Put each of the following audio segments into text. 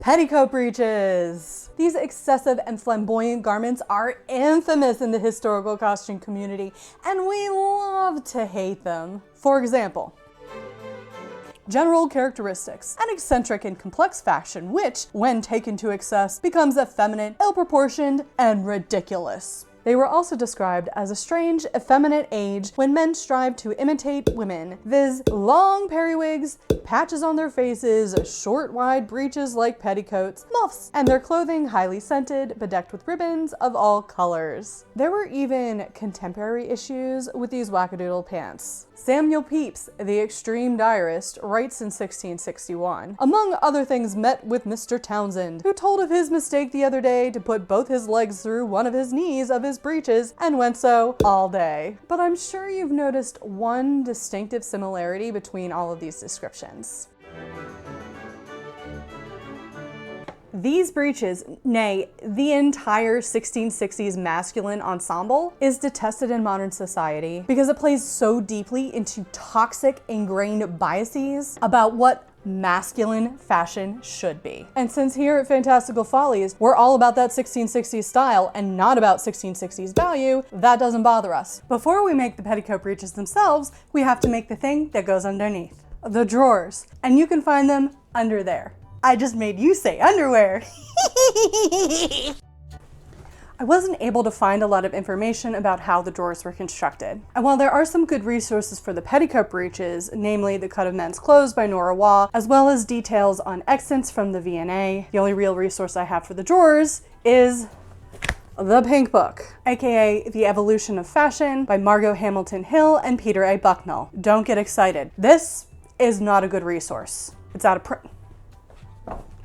Petticoat breeches. These excessive and flamboyant garments are infamous in the historical costume community, and we love to hate them. For example, general characteristics: an eccentric and complex fashion which, when taken to excess, becomes effeminate, ill-proportioned, and ridiculous. They were also described as a strange, effeminate age when men strive to imitate women, viz. Long periwigs, patches on their faces, short wide breeches like petticoats, muffs, and their clothing highly scented, bedecked with ribbons of all colors. There were even contemporary issues with these wackadoodle pants. Samuel Pepys, the extreme diarist, writes in 1661, among other things met with Mr. Townsend, who told of his mistake the other day to put both his legs through one of his knees of his breeches and went so all day. But I'm sure you've noticed one distinctive similarity between all of these descriptions. These breeches, nay, the entire 1660s masculine ensemble, is detested in modern society because it plays so deeply into toxic, ingrained biases about what masculine fashion should be. And since here at Fantastical Follies, we're all about that 1660s style and not about 1660s value, that doesn't bother us. Before we make the petticoat breeches themselves, we have to make the thing that goes underneath, the drawers. And you can find them under there. I just made you say underwear. I wasn't able to find a lot of information about how the drawers were constructed. And while there are some good resources for the petticoat breeches, namely The Cut of Men's Clothes by Norah Waugh, as well as details on accents from the V&A, the only real resource I have for the drawers is The Pink Book, aka The Evolution of Fashion by Margot Hamilton Hill and Peter A. Bucknell. Don't get excited. This is not a good resource. It's out of print.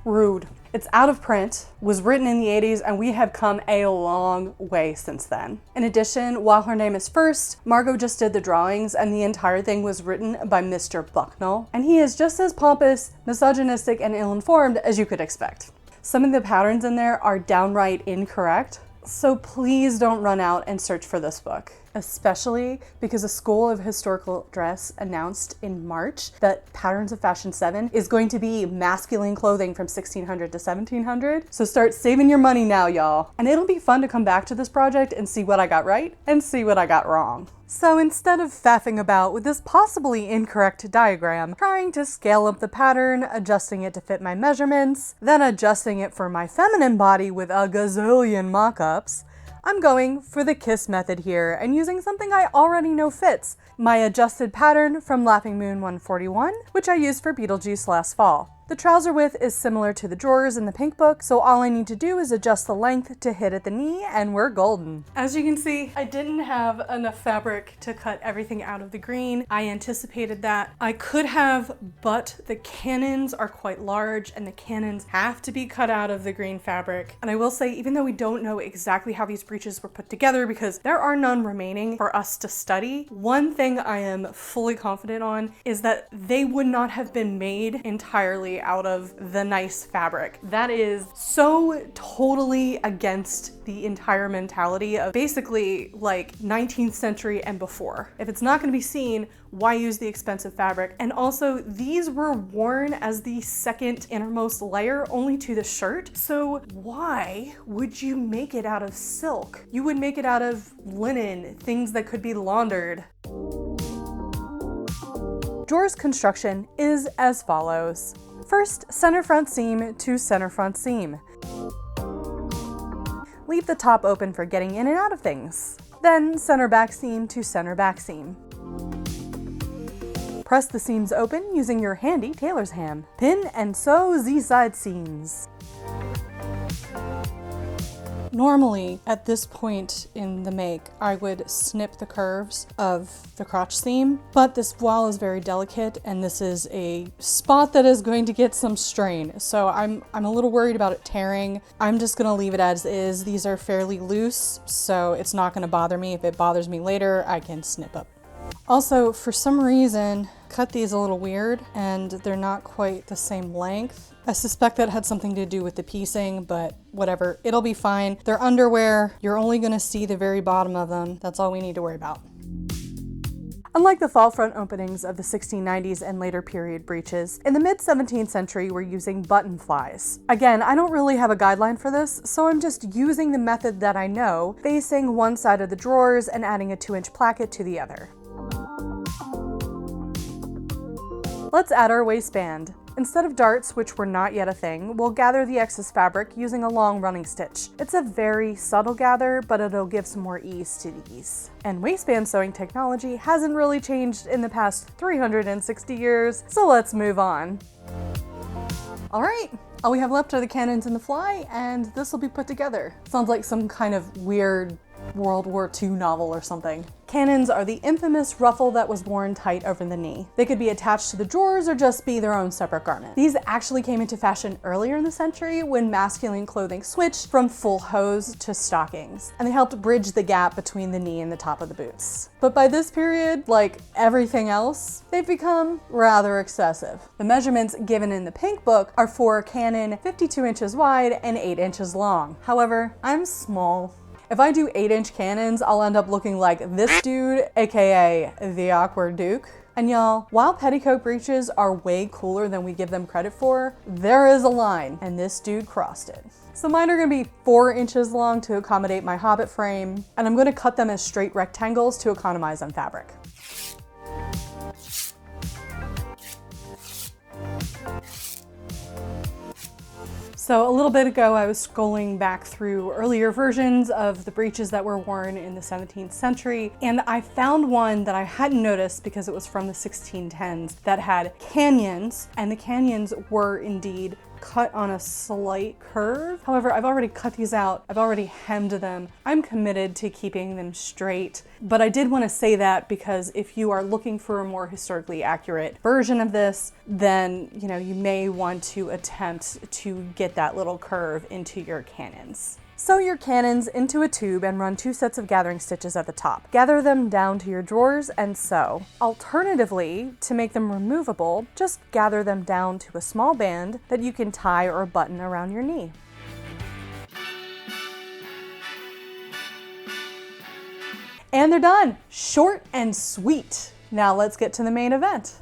Rude. It's out of print, was written in the 80s, and we have come a long way since then. In addition, while her name is first, Margot just did the drawings and the entire thing was written by Mr. Bucknell, and he is just as pompous, misogynistic, and ill-informed as you could expect. Some of the patterns in there are downright incorrect, so please don't run out and search for this book. Especially because the School of Historical Dress announced in March that Patterns of Fashion 7 is going to be masculine clothing from 1600 to 1700. So start saving your money now, y'all. And it'll be fun to come back to this project and see what I got right and see what I got wrong. So instead of faffing about with this possibly incorrect diagram, trying to scale up the pattern, adjusting it to fit my measurements, then adjusting it for my feminine body with a gazillion mock-ups, I'm going for the KISS method here and using something I already know fits, my adjusted pattern from Laughing Moon 141, which I used for Beetlejuice last fall. The trouser width is similar to the drawers in the Pink Book, so all I need to do is adjust the length to hit at the knee and we're golden. As you can see, I didn't have enough fabric to cut everything out of the green. I anticipated that. I could have, but the canons are quite large and the canons have to be cut out of the green fabric. And I will say, even though we don't know exactly how these breeches were put together because there are none remaining for us to study, one thing I am fully confident on is that they would not have been made entirely out of the nice fabric. That is so totally against the entire mentality of basically like 19th century and before. If it's not going to be seen, why use the expensive fabric? And also, these were worn as the second innermost layer only to the shirt. So why would you make it out of silk? You would make it out of linen, things that could be laundered. Drawers construction is as follows. First, center front seam to center front seam. Leave the top open for getting in and out of things. Then center back seam to center back seam. Press the seams open using your handy tailor's ham. Pin and sew the side seams. Normally, at this point in the make, I would snip the curves of the crotch seam, but this voile is very delicate and this is a spot that is going to get some strain. So I'm a little worried about it tearing. I'm just gonna leave it as is. These are fairly loose, so it's not gonna bother me. If it bothers me later, I can snip up. Also, for some reason, cut these a little weird and they're not quite the same length. I suspect that had something to do with the piecing, but whatever, it'll be fine. They're underwear. You're only gonna see the very bottom of them. That's all we need to worry about. Unlike the fall front openings of the 1690s and later period breeches, in the mid-17th century we're using button flies. Again, I don't really have a guideline for this, so I'm just using the method that I know, facing one side of the drawers and adding a 2-inch placket to the other. Let's add our waistband. Instead of darts, which were not yet a thing, we'll gather the excess fabric using a long running stitch. It's a very subtle gather, but it'll give some more ease to these. And waistband sewing technology hasn't really changed in the past 360 years, so let's move on. All right, all we have left are the cannons and the fly, and this will be put together. Sounds like some kind of weird World War II novel or something. Canons are the infamous ruffle that was worn tight over the knee. They could be attached to the drawers or just be their own separate garment. These actually came into fashion earlier in the century when masculine clothing switched from full hose to stockings, and they helped bridge the gap between the knee and the top of the boots. But by this period, like everything else, they've become rather excessive. The measurements given in the pink book are for a cannon 52 inches wide and 8 inches long. However, I'm small. If I do 8-inch cannons, I'll end up looking like this dude, aka the Awkward Duke. And y'all, while petticoat breeches are way cooler than we give them credit for, there is a line, and this dude crossed it. So mine are gonna be 4 inches long to accommodate my hobbit frame, and I'm gonna cut them as straight rectangles to economize on fabric. So a little bit ago, I was scrolling back through earlier versions of the breeches that were worn in the 17th century, and I found one that I hadn't noticed because it was from the 1610s that had canyons, and the canyons were indeed cut on a slight curve. However, I've already cut these out. I've already hemmed them. I'm committed to keeping them straight, but I did want to say that because if you are looking for a more historically accurate version of this, then you may want to attempt to get that little curve into your cannons. Sew your cannons into a tube and run 2 sets of gathering stitches at the top. Gather them down to your drawers and sew. Alternatively, to make them removable, just gather them down to a small band that you can tie or button around your knee. And they're done! Short and sweet. Now let's get to the main event.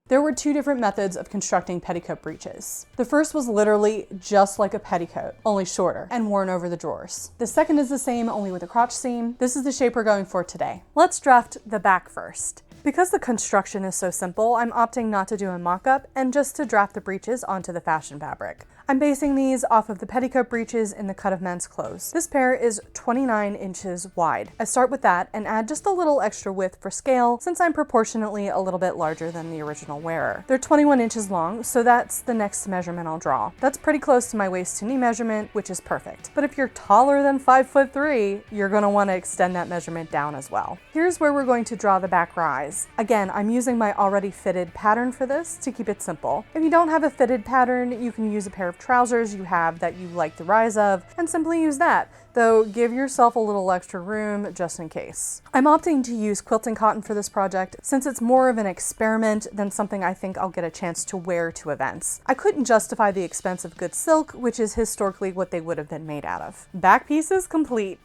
There were 2 different methods of constructing petticoat breeches. The first was literally just like a petticoat, only shorter, and worn over the drawers. The second is the same, only with a crotch seam. This is the shape we're going for today. Let's draft the back first. Because the construction is so simple, I'm opting not to do a mock-up and just to draft the breeches onto the fashion fabric. I'm basing these off of the petticoat breeches in the cut of men's clothes. This pair is 29 inches wide. I start with that and add just a little extra width for scale since I'm proportionately a little bit larger than the original wearer. They're 21 inches long, so that's the next measurement I'll draw. That's pretty close to my waist to knee measurement, which is perfect. But if you're taller than 5'3", you're gonna wanna extend that measurement down as well. Here's where we're going to draw the back rise. Again, I'm using my already fitted pattern for this to keep it simple. If you don't have a fitted pattern, you can use a pair of trousers you have that you like the rise of and simply use that, though give yourself a little extra room just in case. I'm opting to use quilting cotton for this project since it's more of an experiment than something I think I'll get a chance to wear to events. I couldn't justify the expense of good silk, which is historically what they would have been made out of. Back piece is complete.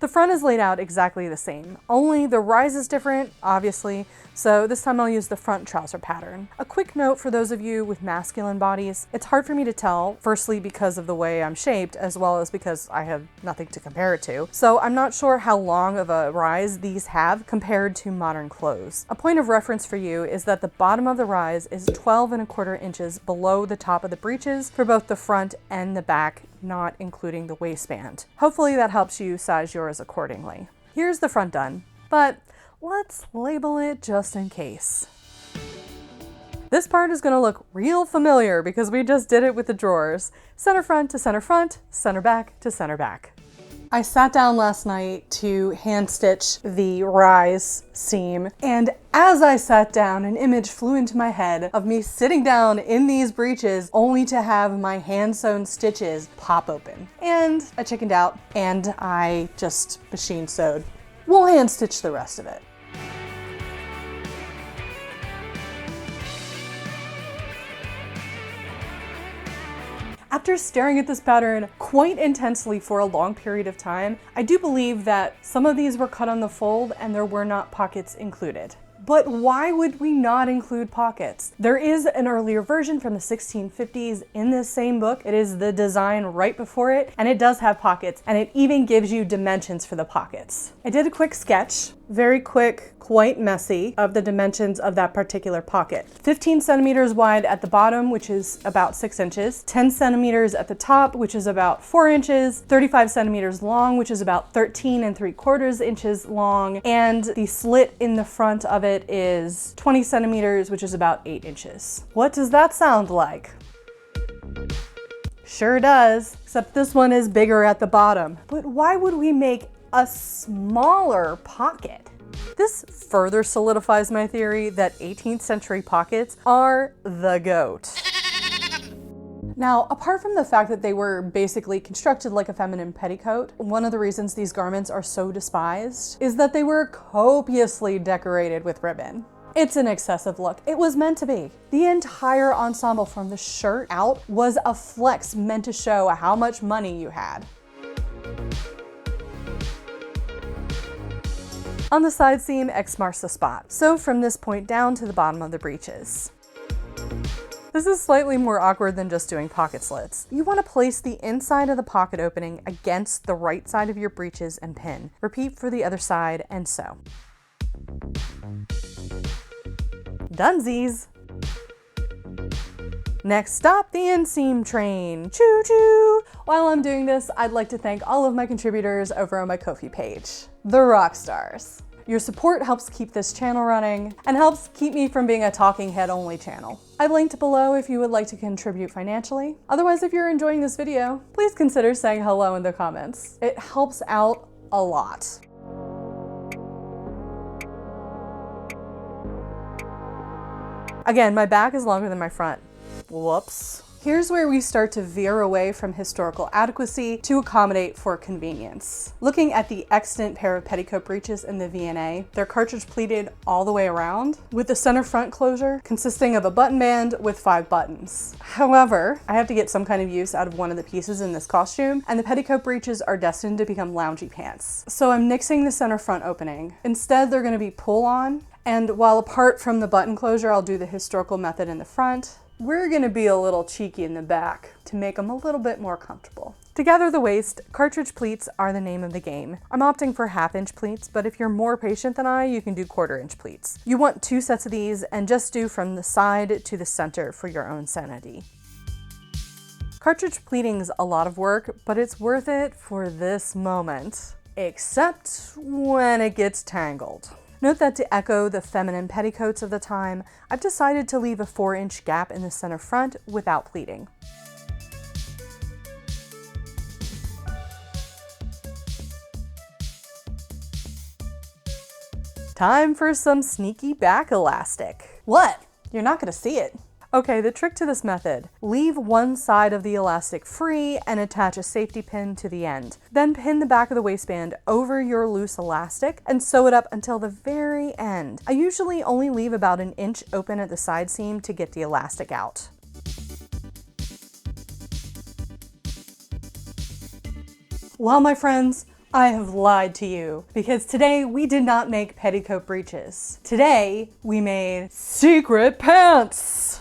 The front is laid out exactly the same, only the rise is different, obviously, so this time I'll use the front trouser pattern. A quick note for those of you with masculine bodies, it's hard for me to tell, firstly because of the way I'm shaped, as well as because I have nothing to compare it to, so I'm not sure how long of a rise these have compared to modern clothes. A point of reference for you is that the bottom of the rise is 12¼ inches below the top of the breeches for both the front and the back, not including the waistband. Hopefully that helps you size yours accordingly. Here's the front done, but let's label it just in case. This part is gonna look real familiar because we just did it with the drawers. Center front to center front, center back to center back. I sat down last night to hand stitch the rise seam, and as I sat down, an image flew into my head of me sitting down in these breeches only to have my hand sewn stitches pop open. And I chickened out and I just machine sewed. We'll hand stitch the rest of it. After staring at this pattern quite intensely for a long period of time, I do believe that some of these were cut on the fold and there were not pockets included. But why would we not include pockets? There is an earlier version from the 1650s in this same book. It is the design right before it, and it does have pockets, and it even gives you dimensions for the pockets. I did a quick sketch, very quick, quite messy, of the dimensions of that particular pocket. 15 centimeters wide at the bottom, which is about 6 inches, 10 centimeters at the top, which is about 4 inches, 35 centimeters long, which is about 13 3/4 inches long, and the slit in the front of it is 20 centimeters, which is about 8 inches. What does that sound like? Sure does, except this one is bigger at the bottom. But why would we make a smaller pocket? This further solidifies my theory that 18th century pockets are the GOAT. Now, apart from the fact that they were basically constructed like a feminine petticoat, one of the reasons these garments are so despised is that they were copiously decorated with ribbon. It's an excessive look. It was meant to be. The entire ensemble from the shirt out was a flex meant to show how much money you had. On the side seam, X marks the spot. So from this point down to the bottom of the breeches. This is slightly more awkward than just doing pocket slits. You want to place the inside of the pocket opening against the right side of your breeches and pin. Repeat for the other side and sew. Dunsies! Next stop, the inseam train. Choo choo! While I'm doing this, I'd like to thank all of my contributors over on my Ko-fi page, the rock stars. Your support helps keep this channel running and helps keep me from being a talking head only channel. I've linked below if you would like to contribute financially. Otherwise, if you're enjoying this video, please consider saying hello in the comments. It helps out a lot. Again, my back is longer than my front. Whoops. Here's where we start to veer away from historical adequacy to accommodate for convenience. Looking at the extant pair of petticoat breeches in the V&A, they're cartridge pleated all the way around, with the center front closure consisting of a button band with 5 buttons. However, I have to get some kind of use out of one of the pieces in this costume, and the petticoat breeches are destined to become loungy pants. So I'm nixing the center front opening. Instead, they're going to be pull-on, and while apart from the button closure, I'll do the historical method in the front. We're gonna be a little cheeky in the back to make them a little bit more comfortable. To gather the waist, cartridge pleats are the name of the game. I'm opting for 1/2-inch pleats, but if you're more patient than I, you can do 1/4-inch pleats. You want 2 sets of these and just do from the side to the center for your own sanity. Cartridge pleating's a lot of work, but it's worth it for this moment, except when it gets tangled. Note that to echo the feminine petticoats of the time, I've decided to leave a 4-inch gap in the center front without pleating. Time for some sneaky back elastic. What? You're not gonna see it. Okay, the trick to this method: leave one side of the elastic free and attach a safety pin to the end. Then pin the back of the waistband over your loose elastic and sew it up until the very end. I usually only leave about 1 inch open at the side seam to get the elastic out. Well, my friends, I have lied to you, because today we did not make petticoat breeches. Today we made secret pants!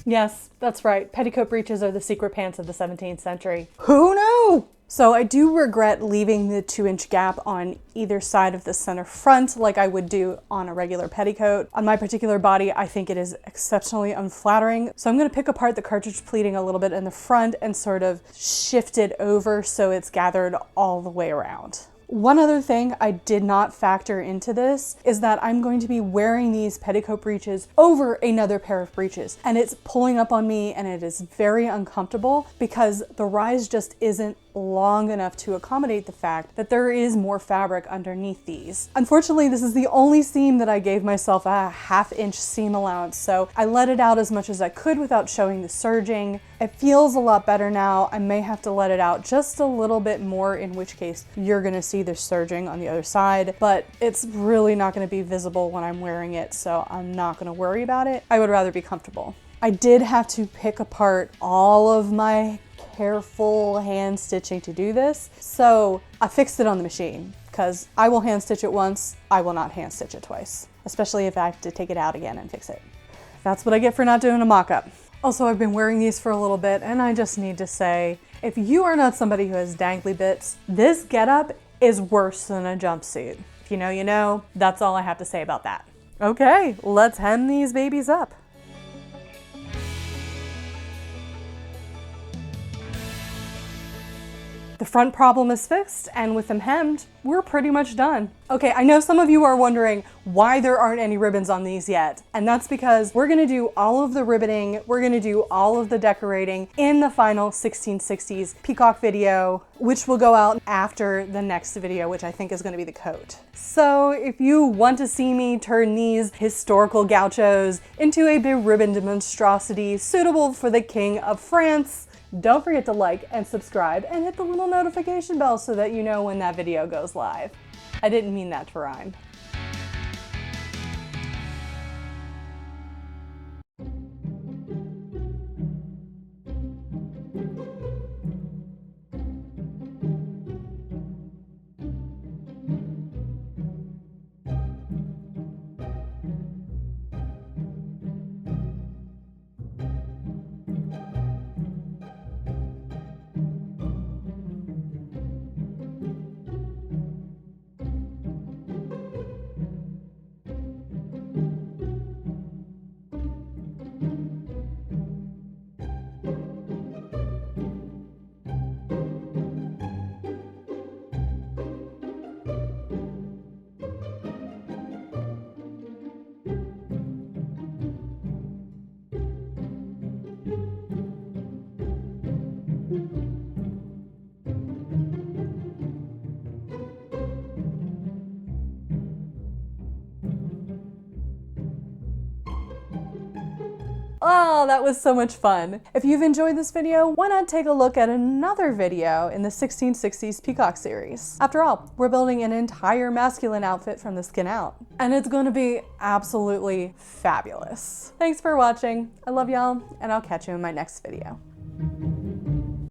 Yes, that's right. Petticoat breeches are the secret pants of the 17th century. Who knew? So I do regret leaving the 2-inch gap on either side of the center front like I would do on a regular petticoat. On my particular body, I think it is exceptionally unflattering. So I'm gonna pick apart the cartridge pleating a little bit in the front and sort of shift it over so it's gathered all the way around. One other thing I did not factor into this is that I'm going to be wearing these petticoat breeches over another pair of breeches, and it's pulling up on me and it is very uncomfortable because the rise just isn't long enough to accommodate the fact that there is more fabric underneath these. Unfortunately, this is the only seam that I gave myself a 1/2-inch seam allowance, so I let it out as much as I could without showing the serging. It feels a lot better now. I may have to let it out just a little bit more, in which case you're gonna see the serging on the other side, but it's really not gonna be visible when I'm wearing it, so I'm not gonna worry about it. I would rather be comfortable. I did have to pick apart all of my careful hand stitching to do this. So I fixed it on the machine because I will hand stitch it once, I will not hand stitch it twice, especially if I have to take it out again and fix it. That's what I get for not doing a mock-up. Also, I've been wearing these for a little bit and I just need to say, if you are not somebody who has dangly bits, this getup is worse than a jumpsuit. If you know, you know. That's all I have to say about that. Okay, let's hem these babies up. The front problem is fixed, and with them hemmed, we're pretty much done. Okay, I know some of you are wondering why there aren't any ribbons on these yet, and that's because we're gonna do all of the ribboning, we're gonna do all of the decorating in the final 1660s peacock video, which will go out after the next video, which I think is gonna be the coat. So if you want to see me turn these historical gauchos into a beribboned monstrosity suitable for the King of France, don't forget to like and subscribe and hit the little notification bell so that you know when that video goes live. I didn't mean that to rhyme. Oh, that was so much fun. If you've enjoyed this video, why not take a look at another video in the 1660s Peacock series? After all, we're building an entire masculine outfit from the skin out, and it's going to be absolutely fabulous. Thanks for watching. I love y'all, and I'll catch you in my next video.